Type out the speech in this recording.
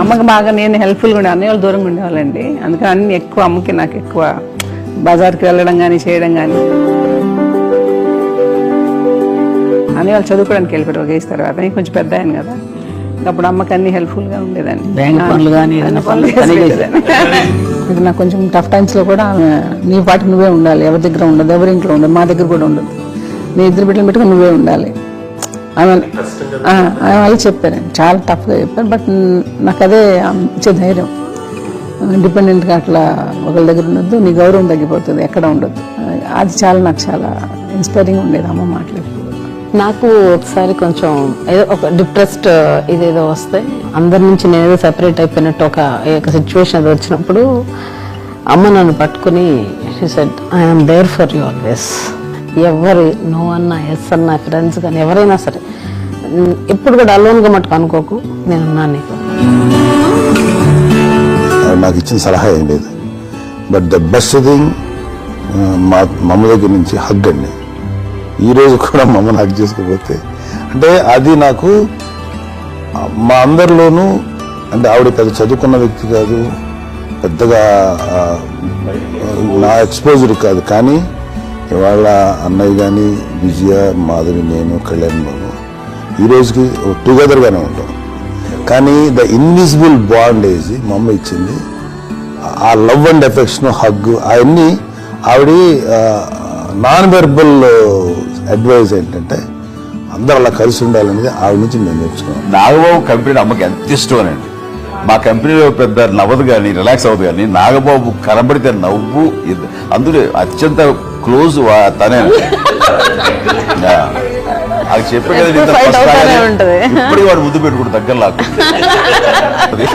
అమ్మకి బాగా నేను హెల్ప్ఫుల్గా ఉండే అన్నయ్య వాళ్ళు దూరంగా ఉండేవాళ్ళండి. అందుకని అన్ని ఎక్కువ అమ్మకి నాకు ఎక్కువ బజార్కి వెళ్ళడం కానీ చేయడం కానీ. అన్నయ్య వాళ్ళు చదువుకోవడానికి వెళ్ళిపోయారు ఒక ఏజ్ తర్వాత. నేను కొంచెం పెద్ద అయ్యాను కదా, అప్పుడు అమ్మకి అన్ని హెల్ప్ఫుల్గా ఉండేదాన్ని. నాకు కొంచెం టఫ్ టైమ్స్లో కూడా నీ పాటికి నువ్వే ఉండాలి, ఎవరి దగ్గర ఉండదు, ఎవరి ఇంట్లో ఉండదు, మా దగ్గర కూడా ఉండదు, నీ ఇద్దరు బిడ్డలు పెట్టుకుని నువ్వే ఉండాలి ఆమె వాళ్ళు చెప్పారు. చాలా టఫ్గా చెప్పారు. బట్ నాకు అదే ఇచ్చే ధైర్యం. ఇండిపెండెంట్గా అట్లా ఒకరి దగ్గర ఉండొద్దు, నీ గౌరవం తగ్గిపోతుంది, ఎక్కడ ఉండొద్దు. అది నాకు చాలా ఇన్స్పైరింగ్ ఉండేది అమ్మ మాట్లాడి. నాకు ఒకసారి కొంచెం ఏదో ఒక డిప్రెస్డ్ ఇదేదో వస్తే అందరి నుంచి నేనేదో సెపరేట్ అయిపోయినట్టు ఒక సిచ్యువేషన్ అది వచ్చినప్పుడు అమ్మ నన్ను పట్టుకుని she said I'm there for you always. ఎవరు నో అన్నా ఎస్ అన్నా ఫ్రెండ్స్ కానీ ఎవరైనా సరే ఎప్పుడు కూడా అలోన్గా మటుకు అనుకోకు, నేనున్నాను నీకు. నాకు ఇచ్చిన సలహా ఏం లేదు. బట్ ద బెస్ట్ థింగ్ మా మమ్మ దగ్గర నుంచి హగ్ అండి. ఈరోజు కూడా మమ్మల్ని హగ్ చేసుకోకపోతే అంటే అది నాకు మా అందరిలోనూ, అంటే ఆవిడ పెద్ద చదువుకున్న వ్యక్తి కాదు, పెద్దగా నా ఎక్స్పోజర్ కాదు, కానీ ఇవాళ అన్నయ్య కానీ విజయ, మాధవి, నేను, కళ్యాణ్ బాబు ఈ రోజుకి టుగెదర్గానే ఉంటాం. కానీ ద ఇన్విజిబుల్ బాండేజ్ మా అమ్మ ఇచ్చింది, ఆ లవ్ అండ్ ఎఫెక్షన్, హగ్, అవన్నీ ఆవిడ నాన్ వెర్బల్ అడ్వైజ్ ఏంటంటే అందరూ అలా కలిసి ఉండాలనేది ఆవిడ నుంచి మేము నేర్చుకున్నాం. నాగబాబు కంపెనీ అమ్మకి ఎంత ఇష్టం అండి. మా కంపెనీలో పెద్ద నవ్వదు కానీ రిలాక్స్ అవ్వదు కానీ నాగబాబు కనబడితే నవ్వు, అందులో అత్యంత క్లోజ్ తనే. అది చెప్పే కదా ఇప్పుడు వాడు ముద్దు పెట్టుకుంటూ దగ్గర లాక్కుంటే